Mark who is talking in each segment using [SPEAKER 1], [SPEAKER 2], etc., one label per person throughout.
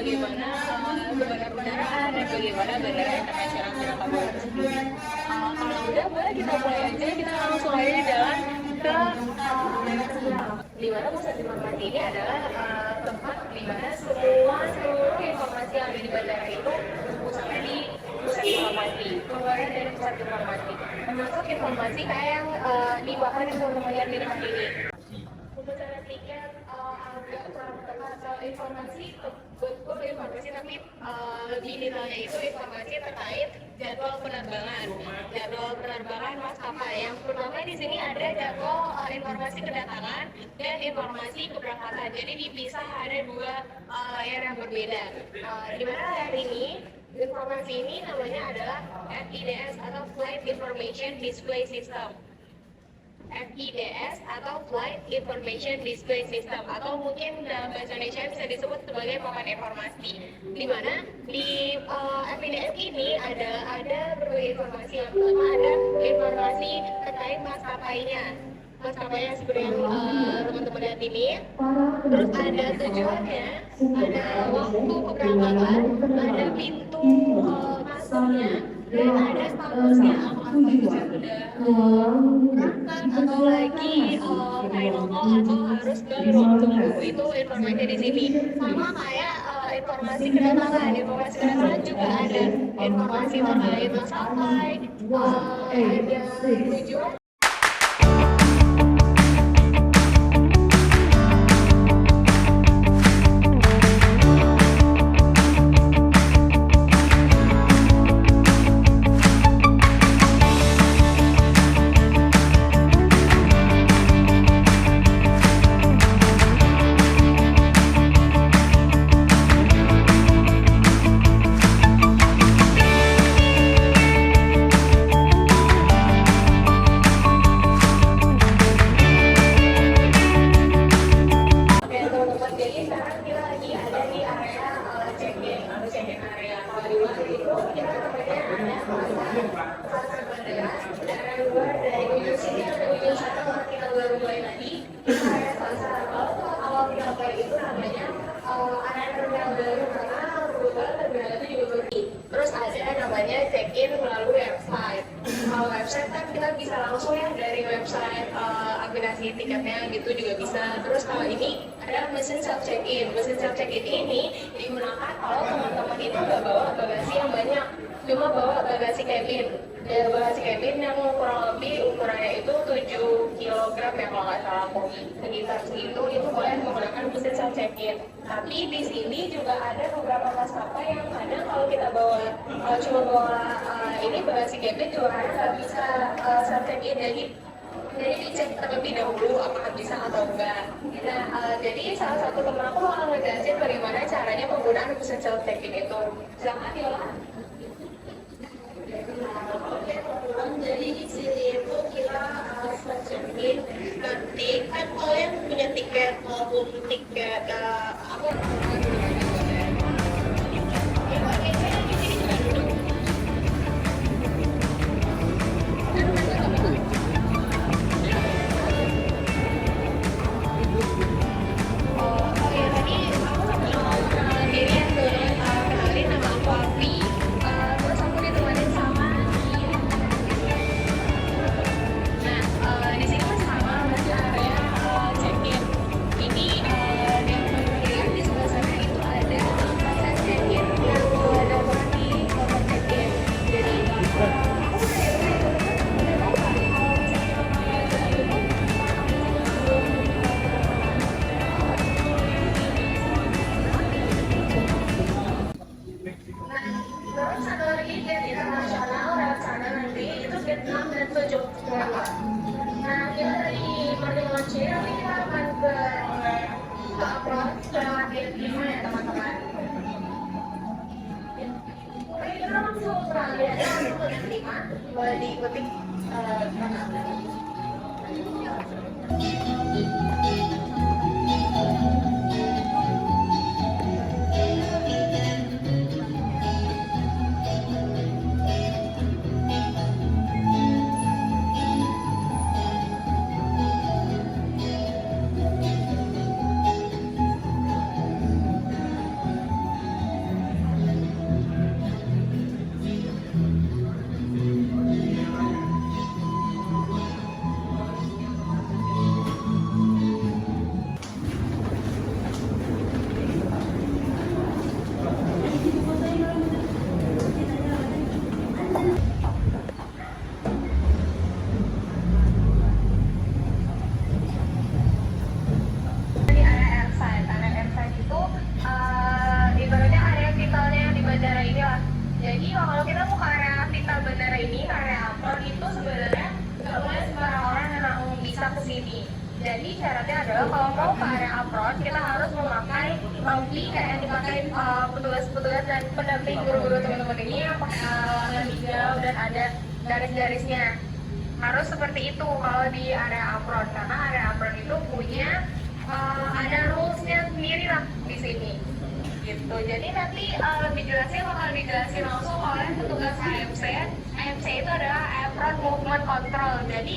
[SPEAKER 1] bagaimana bandara-bandaraan dan bagaimana bandara internasional Minangkabau itu sendiri. Kalau udah boleh kita mulai aja, kita langsung aja jalan ke di mana pusat informasi ini adalah tempat di mana seluruh informasi yang ada di bandara itu pusatnya di pusat informasi, keluarnya dari pusat informasi, termasuk informasi kayak yang dibahas yang teman-teman lihat di depan ini. Pembesaran tiket agak kurang tepat informasi, betul informasi tapi lebih detailnya itu informasi terkait jadwal penerbangan maskapai. Yang pertama di sini ada jadwal informasi kedatangan dan informasi keberangkatan. Jadi dipisah, ada dua layar yang berbeda. Di mana layar ini informasi ini namanya adalah FIDS atau Flight Information Display System. FIDS atau Flight Information Display System, atau mungkin dalam bahasa Indonesia bisa disebut sebagai papan informasi. Di mana di FIDS ini ada berbagai informasi. Yang pertama ada informasi terkait maskapainya seperti yang teman-teman lihat ini. Terus ada tujuannya, ada waktu keberangkatan, ada pintu masuknya, dan ada statusnya, apakah statusnya sudah berangkat atau lagi final call atau harus ke ruang tunggu. Itu informasi di sini. Sama kayak informasi kedatangan juga ada informasi terkait maskapai, ada tujuan. Terus ada namanya check-in melalui website. Kalau website kan kita bisa langsung ya dari website aplikasi tiketnya gitu juga bisa. Terus kalau ini ada mesin self check-in. Mesin self check-in ini digunakan kalau teman-teman itu nggak bawa bagasi yang banyak, cuma bawa bagasi cabin. Ya, bagasi cabin yang kurang lebih ukurannya itu 7 kg ya kalau nggak salah aku, sekitar segitu, itu boleh menggunakan mesin self check-in. Tapi di sini juga ada beberapa maskapai yang kadang kalau kita bawa cuma bawa ini bagasi cabin juga kadang nggak bisa self check-in, jadi dicek terlebih dahulu apakah bisa atau enggak. Nah, jadi salah satu teman aku mau ngejelasin bagaimana caranya penggunaan mesin self check-in itu. Silakan Yola. Jadi di sini itu kita self check-in, nanti kan kalau yang punya tiket maupun tiket apa boleh diikuti. sini. Jadi syaratnya adalah kalau mau ke area apron kita harus memakai rompi kayak yang dipakai petugas-petugas dan pendamping guru-guru teman-teman ini yang pakai warna hijau dan ada garis-garisnya. Harus seperti itu kalau di area apron, karena area apron itu punya ada rules-nya sendiri lah di sini. Gitu. Jadi nanti lebih jelasnya bakal dijelasin langsung oleh petugas AMC. AMC itu adalah Apron Movement Control. Jadi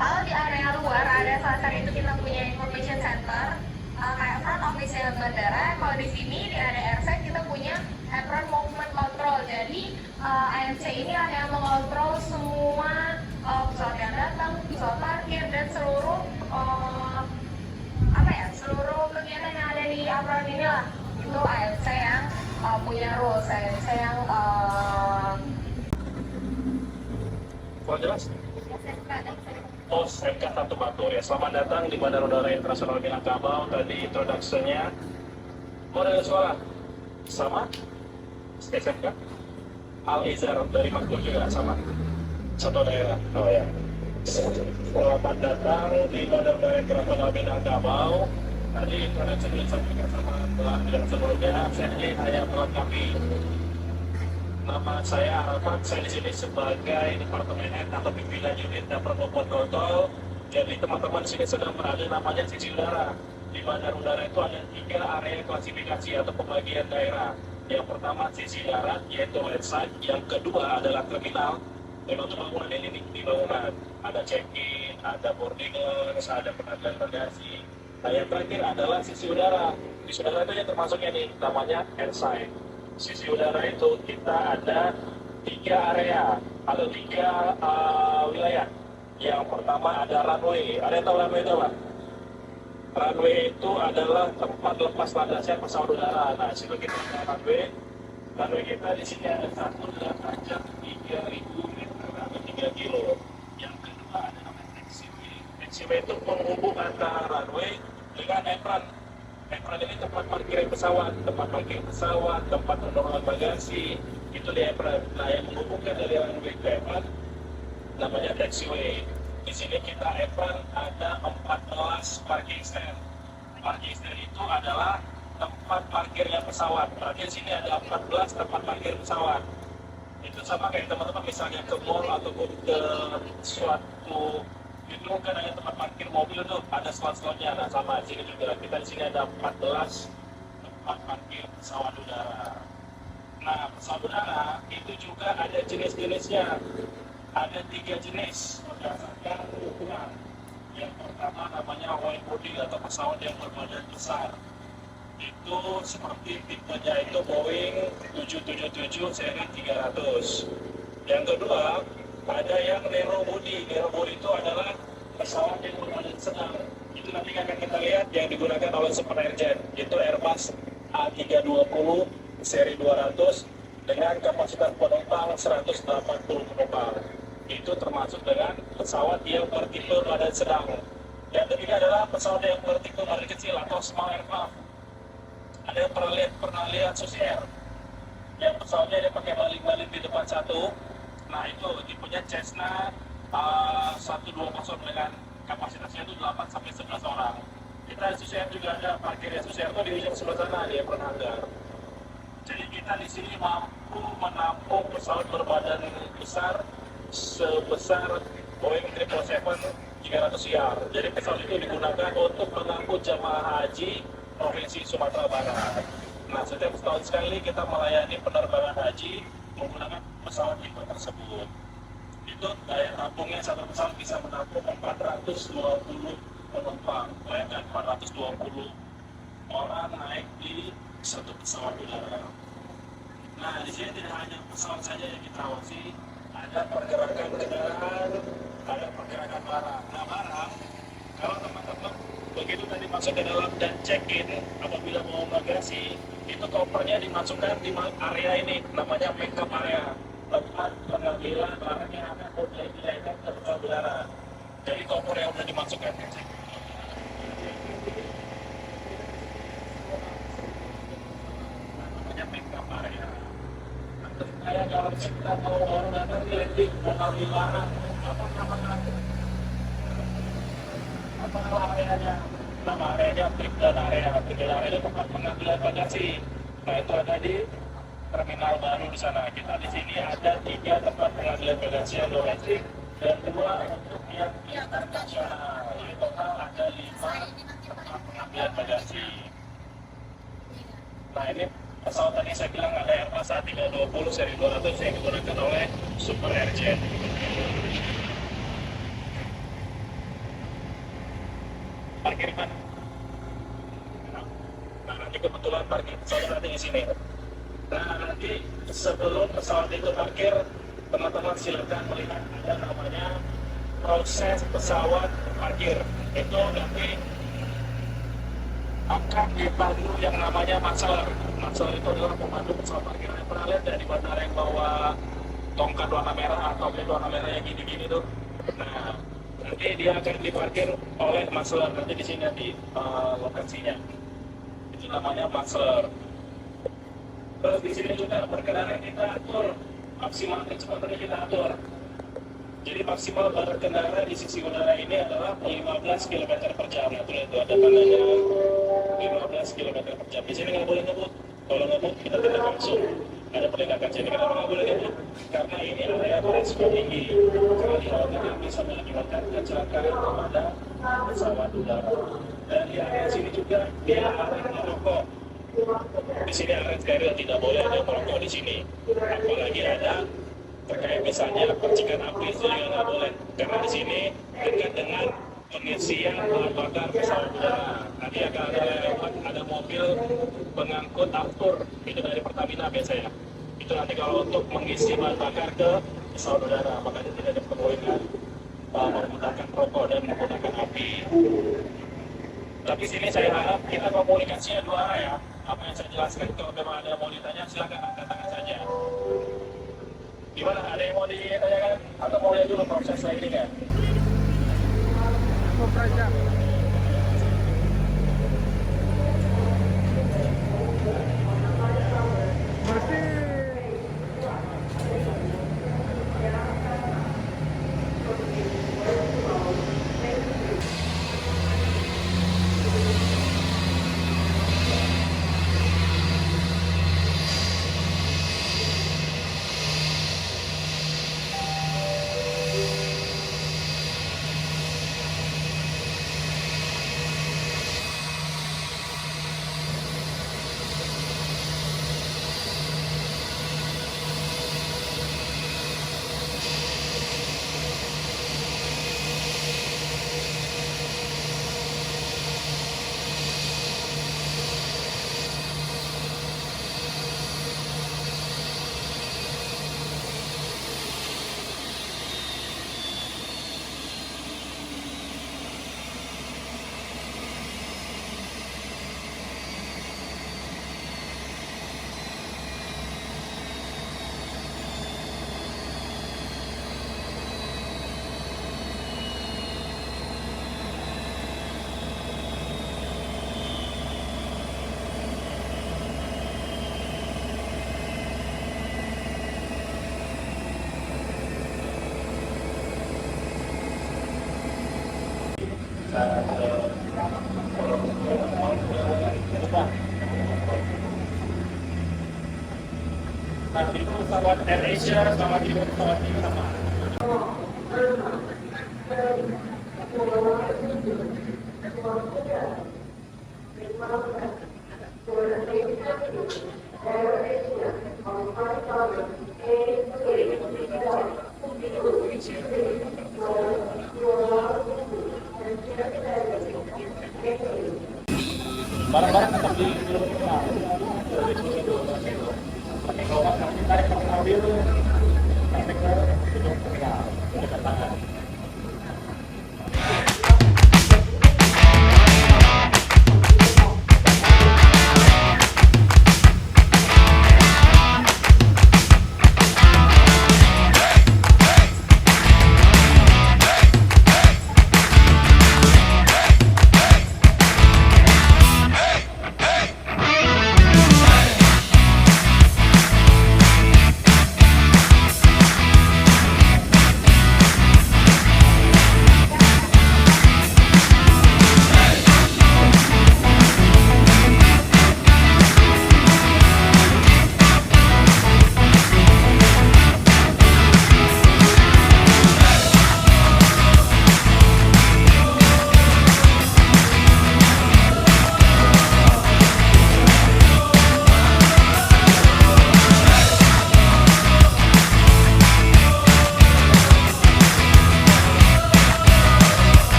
[SPEAKER 1] kalau di area luar ada salah itu kita punya information center kayak front office bandara. Kalau di sini di area airside kita punya Apron Movement Control. Jadi AMC ini yang mengontrol semua pesawat yang datang, pesawat parkir dan seluruh seluruh kegiatan yang ada di apron ini lah. Itu AMC yang punya rules, AMC yang
[SPEAKER 2] jelas? Oh, SMK Satu Batu ya. Selamat datang di Bandara Udara Internasional Minangkabau. Tadi introduction-nya. Mau ada suara? Sama? SMK? Al-Izhar dari Makmur juga sama? Satu daerah? Oh ya. Selamat datang di Bandara Udara Internasional Minangkabau. Tadi introduction disampaikan sama pelatihan sebelumnya. Saya hanya melengkapi. Nama saya Arafat, saya di sini sebagai Departemen Head atau Pimpinan Unit Dapur Protokol. Jadi teman-teman sini sedang berada namanya sisi udara. Di Bandar Udara itu ada 3 area klasifikasi atau pembagian daerah. Yang pertama sisi darat, yaitu landside. Yang kedua adalah terminal. Memang bangunan ini di bangunan. Ada check-in, ada boardingers, ada penanganan bagasi. Nah yang terakhir adalah sisi udara. Sisi udara itu yang termasuknya nih, namanya airside. Sisi udara itu kita ada 3 area atau 3 wilayah. Yang pertama ada runway. Ada yang tahu runway itu apa? Runway itu adalah tempat lepas landasnya pesawat udara. Nah, situ kita ada runway. Runway kita di sini ada satu dengan panjang 3.000 meter atau 3 kilo. Yang kedua ada namanya taxiway. Taxiway itu penghubung antara runway dengan apron. Apron ini tempat parkir pesawat, tempat penurunan bagasi, itu di apron. Nah, yang menghubungkan dari runway ke apron namanya taxiway. Di sini kita apron ada 14 parking stand. Parking stand itu adalah tempat parkirnya pesawat. Berarti di sini ada 14 tempat parkir pesawat. Itu sama kayak teman-teman misalnya ke mall ataupun ke suatu itu kan ada tempat parkir mobil tuh, ada slot-slotnya. Nah sama di sini juga, kita di sini ada 14 tempat parkir pesawat udara. Nah pesawat udara itu juga ada jenis-jenisnya. Ada 3 jenis berdasarkan ukuran. Yang pertama namanya wide body atau pesawat yang berbadan besar. Itu seperti tipenya itu Boeing 777 seri 300. Yang kedua ada yang narrow body. Narrow body itu adalah pesawat yang berbadan sedang. Itu nanti akan kita lihat yang digunakan oleh Super Airjet. Itu Airbus A320 seri 200 dengan kapasitas penumpang 180 penumpang. Itu termasuk dengan pesawat yang bertipe badan sedang. Yang ketiga adalah pesawat yang bertipe badan kecil atau small aircraft. Ada yang pernah lihat Susi Air yang pesawatnya dia pakai baling-baling di depan satu. Nah itu tipenya Cessna 120 dengan kapasitasnya itu 8 sampai 11 orang. Kita di Susi Air juga ada parkirnya Susi Air itu di ujung sebelah sana di apron hangar. Jadi kita di sini mampu menampung pesawat berbadan besar sebesar Boeing 777 300ER. Jadi pesawat itu digunakan untuk mengangkut jamaah haji Provinsi Sumatera Barat. Nah, setiap setahun sekali kita melayani penerbangan haji menggunakan pesawat tipe tersebut. Itu daya tampungnya satu pesawat bisa menampung 420 penumpang. Bayangkan 420 orang naik di satu pesawat udara. Nah, di sini tidak hanya pesawat saja yang kita awasi, ada pergerakan kendaraan, ada pergerakan barang. Nah, barang, kalau teman-teman begitu tadi masuk ke dalam dan check-in, apabila mau bagasi, itu kopernya dimasukkan di area ini, namanya pick-up area, tempat pengambilan barang yang akan dipindahkan ke pesawat udara. Jadi koper yang sudah dimasukkan ke check-in. Namanya pick-up area. Kayak kalau kita mau orang datang di landing, mau ngambil barang, apa namanya? Nama areanya trip dan area itu tempat pengambilan bagasi. Nah itu ada di terminal baru di sana. Kita di sini ada 3 tempat pengambilan bagasi yang domestik dan 2 untuk yang internasional. Jadi total ada 5 tempat pengambilan bagasi. Nah ini pesawat tadi saya bilang ada Airbus A320 seri 200 yang digunakan oleh Super Airjet. Parkir mana? Nah nanti kebetulan parkir pesawat nanti di sini. Nah nanti sebelum pesawat itu parkir, teman-teman silakan melihat ada namanya proses pesawat parkir. Itu nanti akan dipandu yang namanya marshaller. Marshaller itu adalah pemandu pesawat parkir. Yang pernah lihat dari bandara yang bawa tongkat warna merah atau bed warna merah yang gini-gini tuh. Nah nanti dia akan diparkir oleh marshaller. Nanti di sini di lokasinya. Itu namanya marshaller. Terus di sini juga berkendara kita atur maksimal kecepatan kita atur. Jadi maksimal berkendara di sisi udara ini adalah 15 km per jam. Nah, itu ada tandanya 15 km per jam. Di sini nggak boleh ngebut. Kalau ngebut kita tidak langsung. Ada penindakan sini kenapa nggak boleh ngebut? Karena ini area beresiko tinggi. Kali ini bisa mengakibatkan kecelakaan kepada pesawat udara. Dan di area sini juga dia area merokok. Di sini area steril, tidak boleh ada merokok di sini. Apalagi ada terkait misalnya percikan api itu juga nggak boleh. Karena di sini dekat dengan pengisian bahan bakar pesawat udara. Nanti akan ada mobil pengangkut aftur itu dari Pertamina biasanya. Itu nanti kalau untuk mengisi bahan bakar ke pesawat udara, makanya tidak diperbolehkan menggunakan rokok dan menggunakan api. Tapi sini saya harap kita komunikasinya 2 arah ya. Apa yang saya jelaskan, kalau memang ada yang mau ditanya silakan angkat tangan saja. Gimana, ada yang mau ditanyakan atau mau lihat dulu proses ini kan? Nah, itu pesawat AirAsia sama di pesawat ini sama. Barang-barang tetap di rumah. Pakai gerobak nanti tarik pakai mobil sampai ke gedung terminal dekat tangan.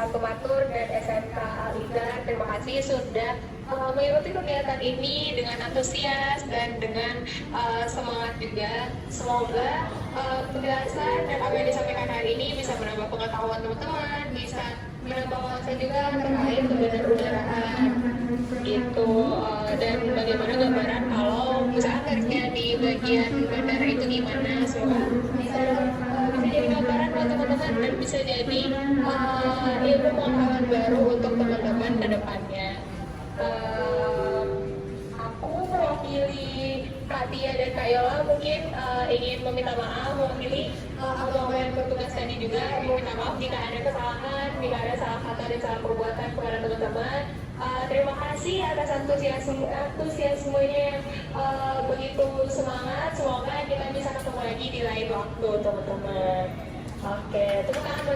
[SPEAKER 1] Satu Matur dan SMK Al-Izhar. Terima kasih sudah mengikuti kegiatan ini dengan antusias dan dengan semangat juga. Semoga penjelasan dan apa yang disampaikan hari ini bisa menambah pengetahuan teman-teman, bisa menambah wawasan juga terkait kebenaran udaraan itu, dan bagaimana gambaran kalau misalkan garisnya di bagian bandara itu gimana. Semoga bisa jadi gambaran buat teman-teman dan bisa jadi ilmu pengetahuan baru untuk teman-teman ke depannya. Aku mewakili Kak Tia dan Kak Yola mungkin ingin meminta maaf, mewakili abang-abang yang bertugas tadi juga meminta maaf jika ada kesalahan, jika ada salah kata dan salah perbuatan kepada teman-teman. Terima kasih atas antusiasmenya yang begitu semangat. Semoga kita bisa ketemu lagi di lain waktu, teman-teman. Oke, tepuk tangan